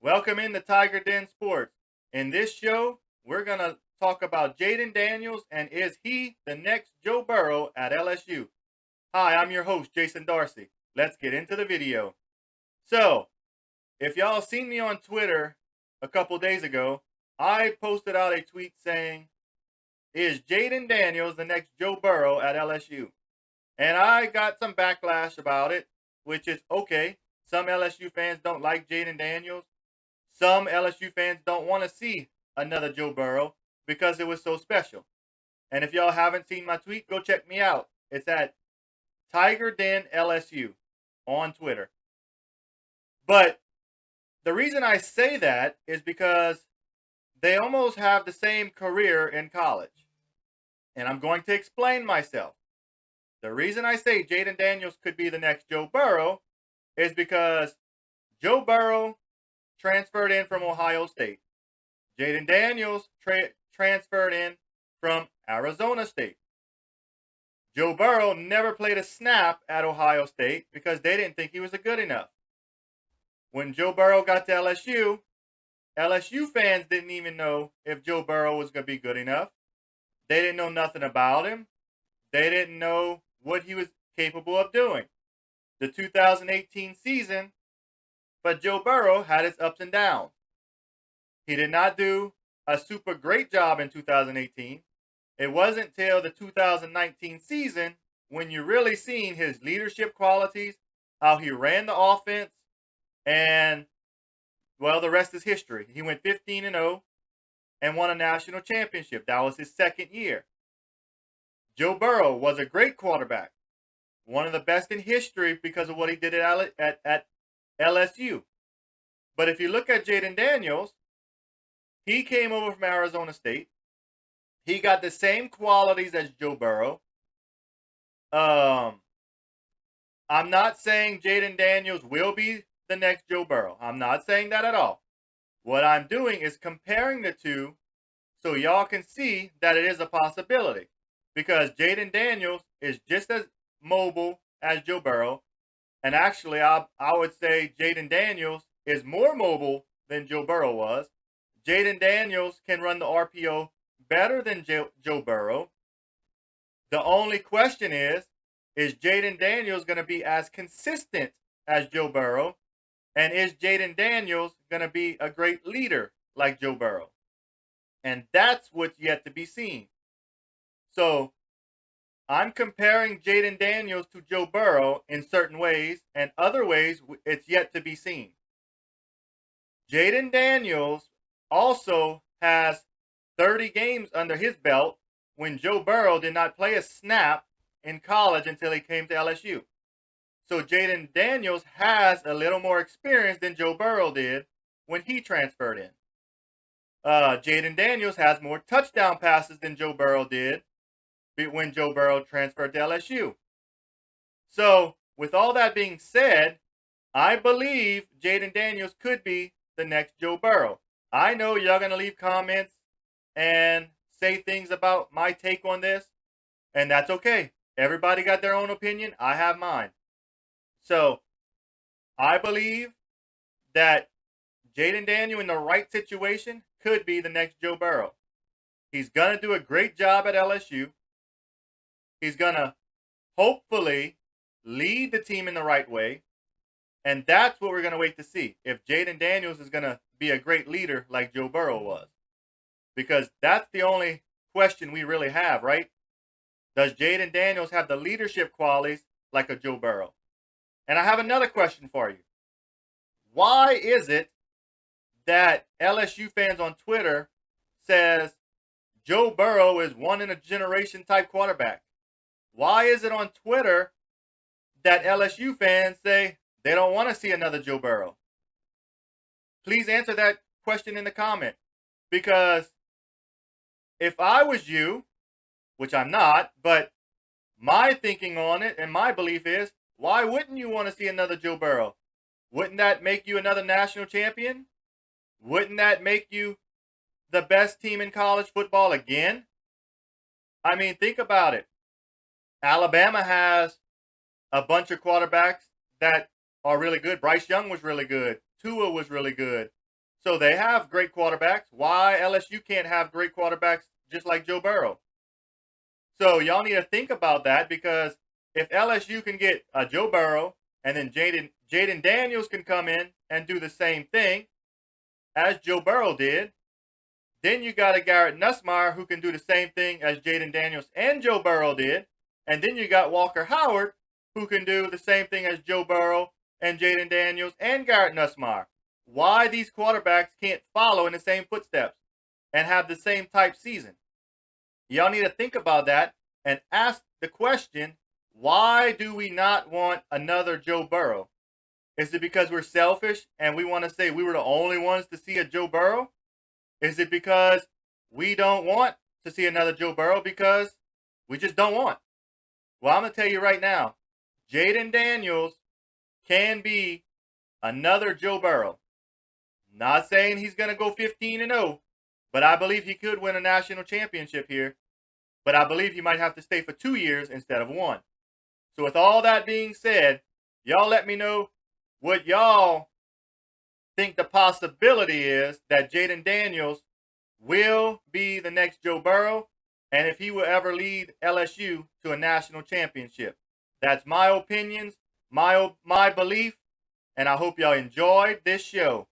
Welcome into Tiger Den Sports. In this show, we're going to talk about Jayden Daniels and is he the next Joe Burrow at LSU? Hi, I'm your host, Jason Darcy. Let's get into the video. So, if y'all seen me on Twitter a couple days ago, I posted out a tweet saying, is Jayden Daniels the next Joe Burrow at LSU? And I got some backlash about it, which is okay. Some LSU fans don't like Jayden Daniels. Some LSU fans don't want to see another Joe Burrow because it was so special. And if y'all haven't seen my tweet, go check me out. It's at Tiger Den LSU on Twitter. But the reason I say that is because they almost have the same career in college. And I'm going to explain myself. The reason I say Jayden Daniels could be the next Joe Burrow is because Joe Burrow transferred in from Ohio State. Jayden Daniels transferred in from Arizona State. Joe Burrow never played a snap at Ohio State because they didn't think he was good enough. When Joe Burrow got to LSU, LSU fans didn't even know if Joe Burrow was going to be good enough. They didn't know nothing about him. They didn't know what he was capable of doing. The 2018 season, but Joe Burrow had its ups and downs. He did not do a super great job in 2018. It wasn't till the 2019 season when you really seen his leadership qualities, how he ran the offense, and, well, the rest is history. He went 15-0 and won a national championship. That was his second year. Joe Burrow was a great quarterback, one of the best in history because of what he did at LSU. But if you look at Jayden Daniels, he came over from Arizona State. He got the same qualities as Joe Burrow. I'm not saying Jayden Daniels will be the next Joe Burrow. I'm not saying that at all. What I'm doing is comparing the two so y'all can see that it is a possibility. Because Jayden Daniels is just as mobile as Joe Burrow. And actually, I would say Jayden Daniels is more mobile than Joe Burrow was. Jayden Daniels can run the RPO better than Joe Burrow. The only question is Jayden Daniels going to be as consistent as Joe Burrow? And is Jayden Daniels going to be a great leader like Joe Burrow? And that's what's yet to be seen. So I'm comparing Jayden Daniels to Joe Burrow in certain ways, and other ways it's yet to be seen. Jayden Daniels also has 30 games under his belt when Joe Burrow did not play a snap in college until he came to LSU. So Jayden Daniels has a little more experience than Joe Burrow did when he transferred in. Jayden Daniels has more touchdown passes than Joe Burrow did when Joe Burrow transferred to LSU. So, with all that being said, I believe Jayden Daniels could be the next Joe Burrow. I know y'all going to leave comments and say things about my take on this, and that's okay. Everybody got their own opinion. I have mine. So, I believe that Jayden Daniels in the right situation could be the next Joe Burrow. He's going to do a great job at LSU. He's going to hopefully lead the team in the right way. And that's what we're going to wait to see. If Jayden Daniels is going to be a great leader like Joe Burrow was. Because that's the only question we really have, right? Does Jayden Daniels have the leadership qualities like a Joe Burrow? And I have another question for you. Why is it that LSU fans on Twitter says Joe Burrow is one in a generation type quarterback? Why is it on Twitter that LSU fans say they don't want to see another Joe Burrow? Please answer that question in the comment. Because if I was you, which I'm not, but my thinking on it and my belief is, why wouldn't you want to see another Joe Burrow? Wouldn't that make you another national champion? Wouldn't that make you the best team in college football again? I mean, think about it. Alabama has a bunch of quarterbacks that are really good. Bryce Young was really good. Tua was really good. So they have great quarterbacks. Why LSU can't have great quarterbacks just like Joe Burrow? So y'all need to think about that, because if LSU can get Joe Burrow, and then Jayden Daniels can come in and do the same thing as Joe Burrow did, then you got a Garrett Nussmeier who can do the same thing as Jayden Daniels and Joe Burrow did, and then you got Walker Howard who can do the same thing as Joe Burrow and Jayden Daniels and Garrett Nussmeier. Why these quarterbacks can't follow in the same footsteps and have the same type season? Y'all need to think about that and ask the question, why do we not want another Joe Burrow? Is it because we're selfish and we want to say we were the only ones to see a Joe Burrow? Is it because we don't want to see another Joe Burrow because we just don't want? Well, I'm going to tell you right now, Jayden Daniels can be another Joe Burrow. Not saying he's going to go 15-0, but I believe he could win a national championship here. But I believe he might have to stay for 2 years instead of 1. So with all that being said, y'all let me know what y'all think the possibility is that Jayden Daniels will be the next Joe Burrow, and if he will ever lead LSU to a national championship. That's my opinions, my belief, and I hope y'all enjoyed this show.